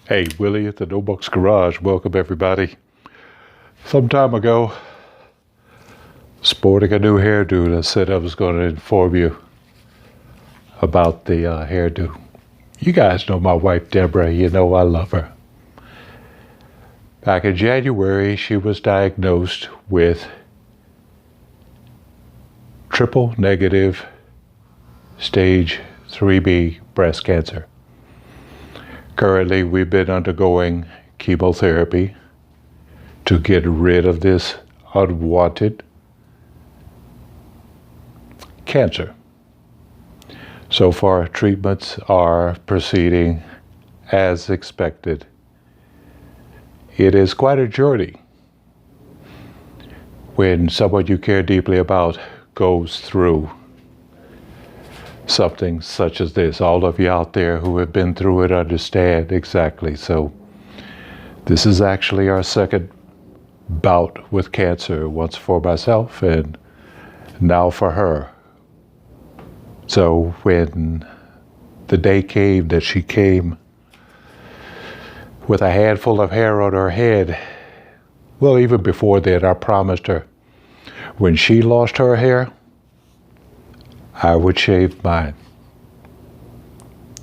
Hey, Willie at the No Books Garage. Welcome, everybody. Some time ago, sporting a new hairdo, I said I was going to inform you about the hairdo. You guys know my wife, Deborah. You know I love her. Back in January, she was diagnosed with triple negative stage 3B breast cancer. Currently, we've been undergoing chemotherapy to get rid of this unwanted cancer. So far, treatments are proceeding as expected. It is quite a journey when someone you care deeply about goes through something such as this. All of you out there who have been through it understand exactly. So this is actually our second bout with cancer, once for myself and now for her. So when the day came that she came with a handful of hair on her head, well, even before that, I promised her when she lost her hair, I would shave mine.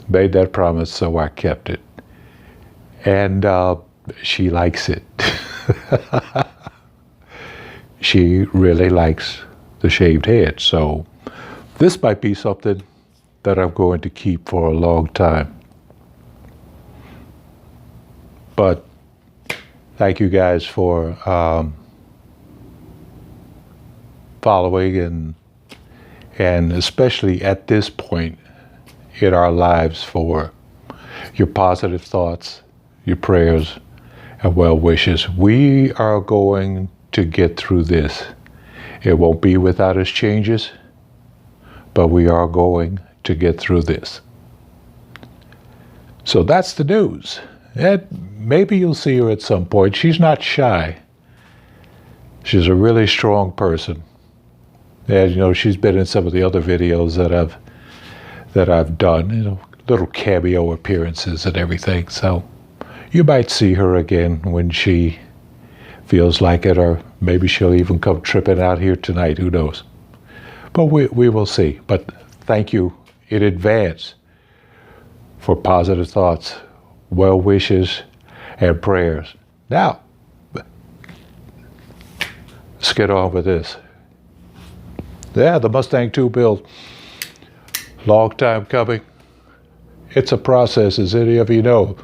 Made that promise, so I kept it. And she likes it. She really likes the shaved head. So this might be something that I'm going to keep for a long time. But thank you guys for following and especially at this point in our lives for your positive thoughts, your prayers, and well wishes. We are going to get through this. It won't be without its changes, but we are going to get through this. So that's the news. And maybe you'll see her at some point. She's not shy. She's a really strong person. And you know, she's been in some of the other videos that I've done, you know, little cameo appearances and everything. So you might see her again when she feels like it, or maybe she'll even come tripping out here tonight. Who knows? But we will see. But thank you in advance for positive thoughts, well wishes, and prayers. Now, let's get on with this. Yeah, the Mustang 2 build. Long time coming. It's a process, as any of you know.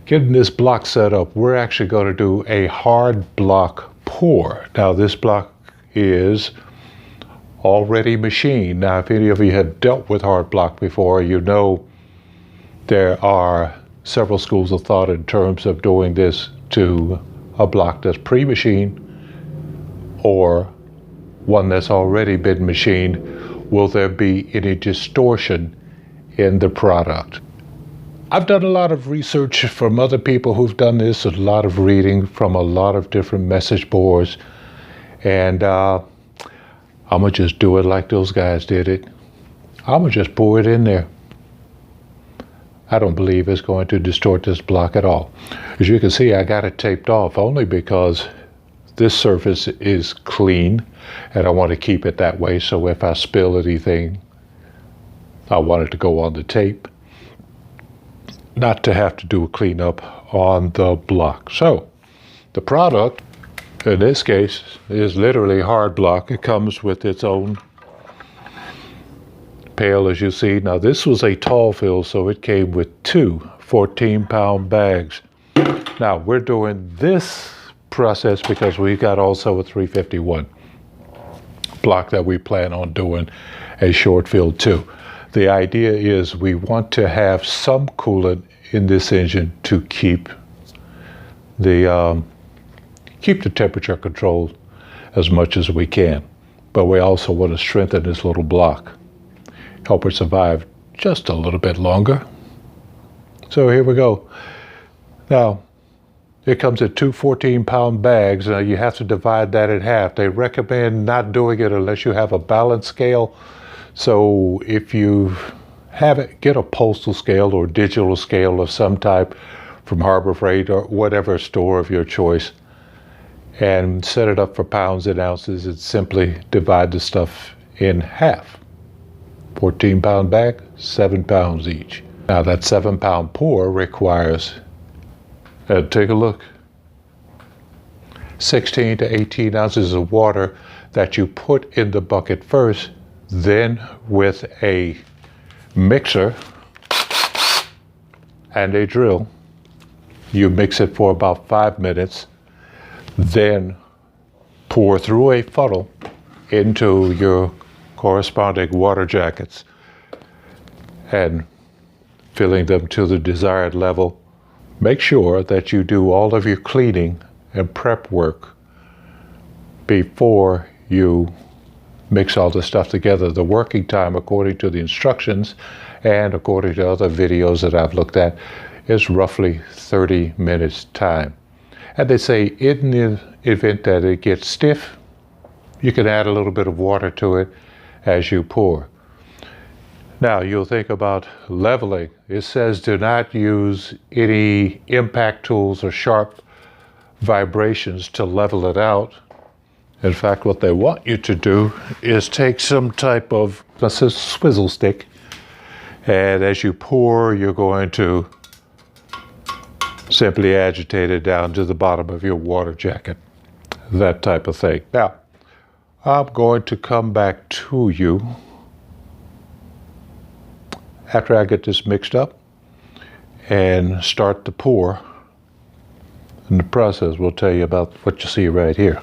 Getting this block set up, we're actually going to do a hard block pour. Now, this block is already machined. Now, if any of you have dealt with hard block before, you know there are several schools of thought in terms of doing this to a block that's pre-machined or one that's already been machined. Will there be any distortion in the product? I've done a lot of research from other people who've done this, a lot of reading from a lot of different message boards, and I'm gonna just do it like those guys did it. I'm gonna just pour it in there. I don't believe it's going to distort this block at all. As you can see, I got it taped off only because this surface is clean and I want to keep it that way. So if I spill anything, I want it to go on the tape, not to have to do a cleanup on the block. So the product in this case is literally hard block. It comes with its own pail, as you see. Now this was a tall fill, so it came with two 14-pound bags. Now we're doing this process because we've got also a 351 block that we plan on doing a short fill too. The idea is we want to have some coolant in this engine to keep the temperature controlled as much as we can. But we also want to strengthen this little block, help it survive just a little bit longer. So here we go. Now, it comes in two 14-pound bags. Now you have to divide that in half. They recommend not doing it unless you have a balance scale. So if you have it, get a postal scale or digital scale of some type from Harbor Freight or whatever store of your choice, and set it up for pounds and ounces, and simply divide the stuff in half. 14-pound bag, 7 pounds each. Now that 7-pound pour requires, take a look, 16 to 18 ounces of water that you put in the bucket first, then with a mixer and a drill, you mix it for about 5 minutes, then pour through a funnel into your corresponding water jackets and filling them to the desired level. Make sure that you do all of your cleaning and prep work before you mix all the stuff together. The working time, according to the instructions and according to other videos that I've looked at, is roughly 30 minutes time. And they say in the event that it gets stiff, you can add a little bit of water to it as you pour. Now you'll think about leveling. It says do not use any impact tools or sharp vibrations to level it out. In fact, what they want you to do is take some type of, let's say, swizzle stick, and as you pour, you're going to simply agitate it down to the bottom of your water jacket, that type of thing. Now, I'm going to come back to you after I get this mixed up and start to pour. In the process, we'll tell you about what you see right here.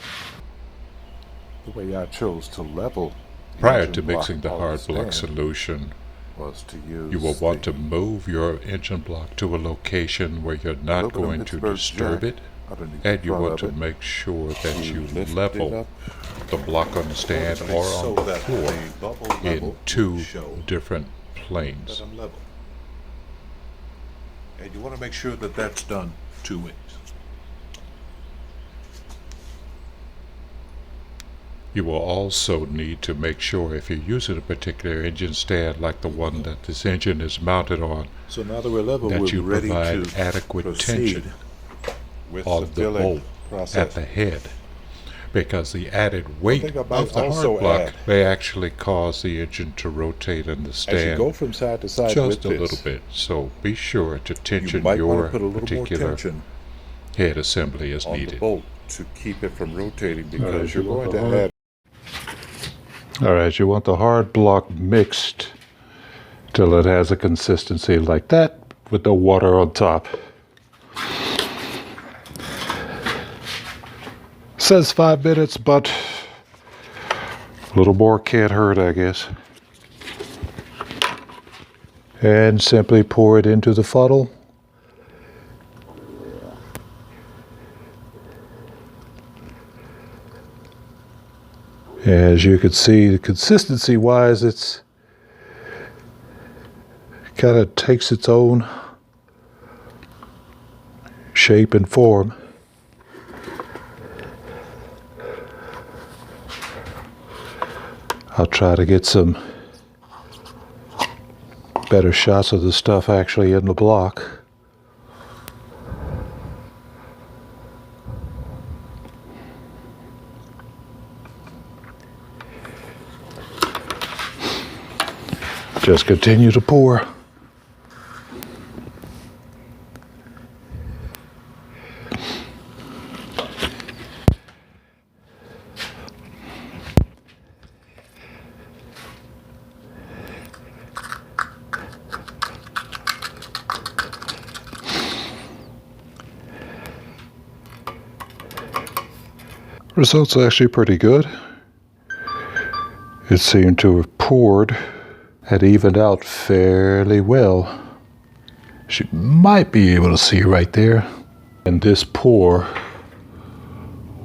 The way I chose to level prior to mixing the hard block solution was to use you will want to move your engine block to a location where you're not going to disturb it, and you want to make sure that you level the block on the stand or on the floor in 2 different planes. And you want to make sure that that's done 2 ways. You will also need to make sure, if you're using a particular engine stand like the one that this engine is mounted on, so now that we're level, that you ready provide to adequate tension with of the bolt at the head, because the added weight of the hard block may actually cause the engine to rotate in the stand as you go from side to side just a little bit. So be sure to tension your particular head assembly as needed. The bolt to keep it from rotating, because you're going to have. All right, you want the hard block mixed till it has a consistency like that with the water on top. Says 5 minutes, but a little more can't hurt, I guess. And simply pour it into the funnel. As you can see, consistency-wise, it's kind of takes its own shape and form. I'll try to get some better shots of the stuff actually in the block. Just continue to pour. Results are actually pretty good. It seemed to have poured and evened out fairly well. You might be able to see right there. And this pour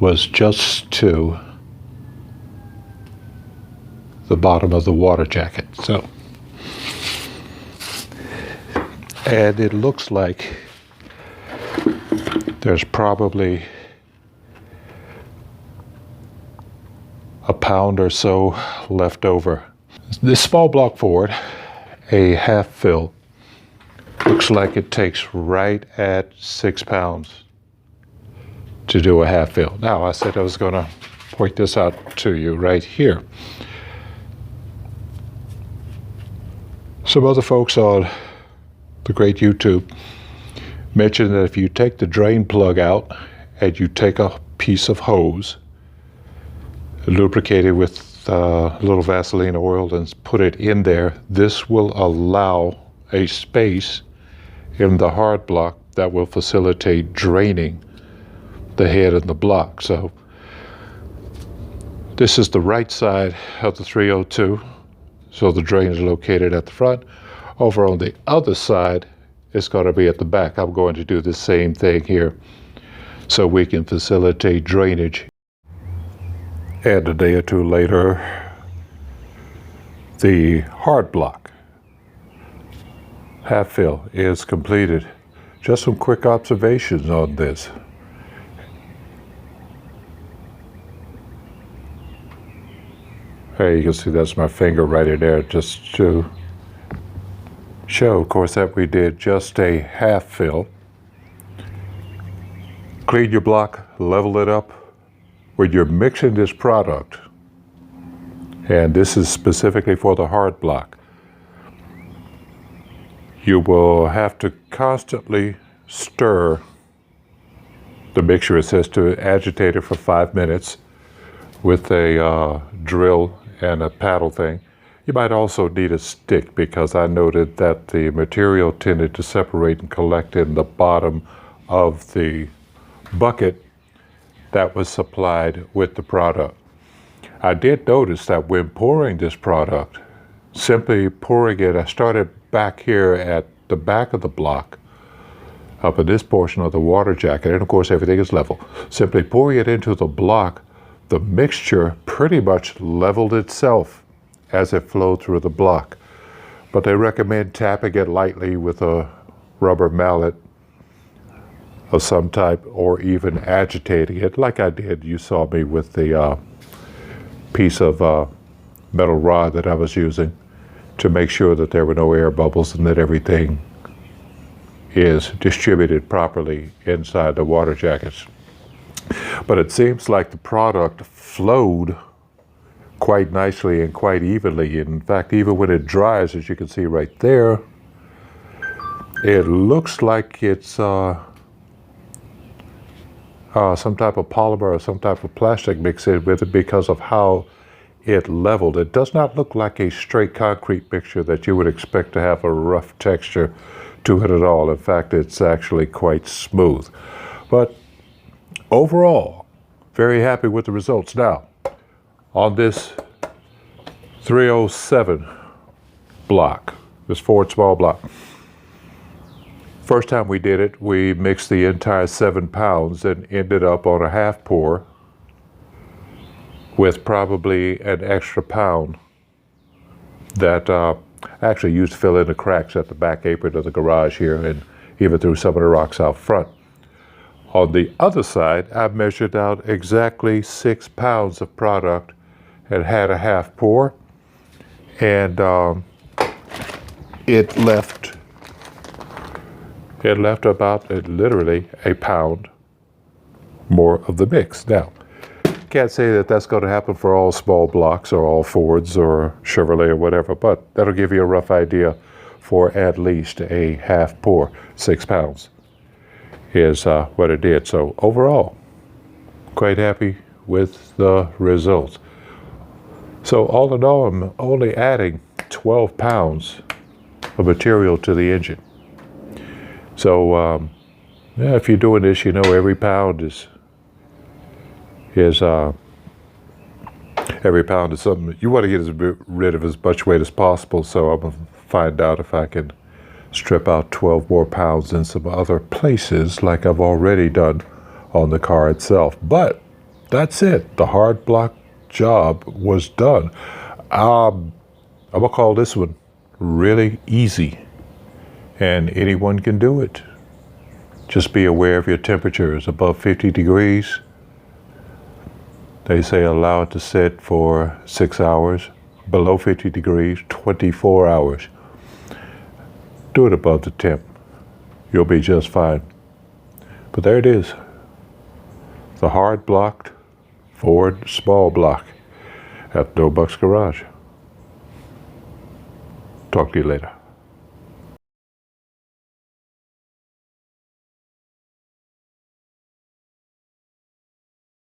was just to the bottom of the water jacket. So, and it looks like there's probably a pound or so left over. This small block Ford, a half fill, Looks like it takes right at 6 pounds to do a half fill. Now, I said I was going to point this out to you right here. Some other folks on the great YouTube mentioned that if you take the drain plug out and you take a piece of hose, lubricate it with a little Vaseline oil and put it in there, this will allow a space in the hard block that will facilitate draining the head and the block. So this is the right side of the 302, so the drain is located at the front. Over on the other side, it's going to be at the back. I'm going to do the same thing here so we can facilitate drainage. And a day or two later, the hard block half fill is completed. Just some quick observations on this. Hey, you can see that's my finger right in there, just to show, of course, that we did just a half fill. Clean your block, level it up. When you're mixing this product, and this is specifically for the hard block, you will have to constantly stir the mixture. It says to agitate it for 5 minutes with a drill and a paddle thing. You might also need a stick, because I noted that the material tended to separate and collect in the bottom of the bucket that was supplied with the product. I did notice that when pouring this product, simply pouring it, I started back here at the back of the block, up in this portion of the water jacket, and of course everything is level. Simply pouring it into the block, the mixture pretty much leveled itself as it flowed through the block. But they recommend tapping it lightly with a rubber mallet of some type, or even agitating it like I did. You saw me with the piece of metal rod that I was using to make sure that there were no air bubbles and that everything is distributed properly inside the water jackets. But it seems like the product flowed quite nicely and quite evenly. In fact, even when it dries, as you can see right there, it looks like it's some type of polymer or some type of plastic mixed in with it, because of how it leveled. It does not look like a straight concrete mixture that you would expect to have a rough texture to it at all. In fact, it's actually quite smooth. But overall, very happy with the results. Now, on this 307 block, this Ford small block, first time we did it, we mixed the entire 7 pounds and ended up on a half pour with probably an extra pound that I actually used to fill in the cracks at the back apron of the garage here, and even through some of the rocks out front. On the other side, I measured out exactly 6 pounds of product and had a half pour, and it left about literally a pound more of the mix. Now, can't say that that's going to happen for all small blocks or all Fords or Chevrolet or whatever, but that'll give you a rough idea for at least a half pour. 6 pounds is what it did. So overall, quite happy with the results. So all in all, I'm only adding 12 pounds of material to the engine. So yeah, if you're doing this, you know every pound is something you want to get rid of as much weight as possible. So I'm gonna find out if I can strip out 12 more pounds in some other places, like I've already done on the car itself. But that's it. The hard block job was done. I'm gonna call this one really easy, and anyone can do it. Just be aware of your temperatures. Above 50 degrees, they say allow it to sit for 6 hours. Below 50 degrees, 24 hours. Do it above the temp. You'll be just fine. But there it is. The hard blocked Ford small block at No Bucks Garage. Talk to you later.